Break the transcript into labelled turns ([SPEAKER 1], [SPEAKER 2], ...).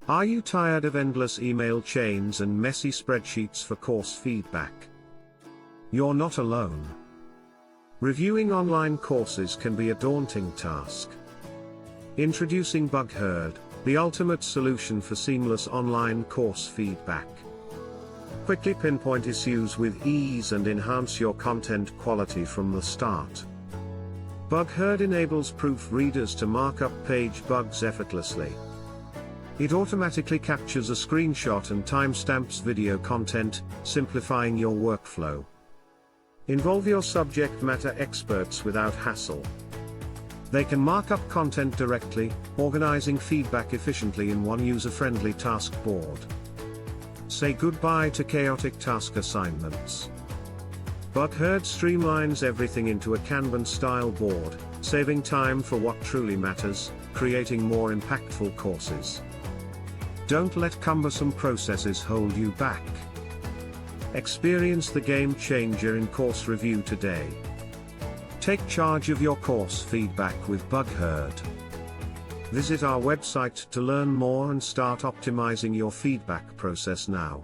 [SPEAKER 1] Are you tired of endless email chains and messy spreadsheets for course feedback? You're not alone. Reviewing online courses can be a daunting task. Introducing BugHerd, the ultimate solution for seamless online course feedback. Quickly pinpoint issues with ease and enhance your content quality from the start. BugHerd enables proofreaders to mark up page bugs effortlessly. It automatically captures a screenshot and timestamps video content, simplifying your workflow. Involve your subject matter experts without hassle. They can mark up content directly, organizing feedback efficiently in one user-friendly task board. Say goodbye to chaotic task assignments. BugHerd streamlines everything into a Kanban-style board, saving time for what truly matters, creating more impactful courses. Don't let cumbersome processes hold you back. Experience the game changer in course review today. Take charge of your course feedback with BugHerd. Visit our website to learn more and start optimizing your feedback process now.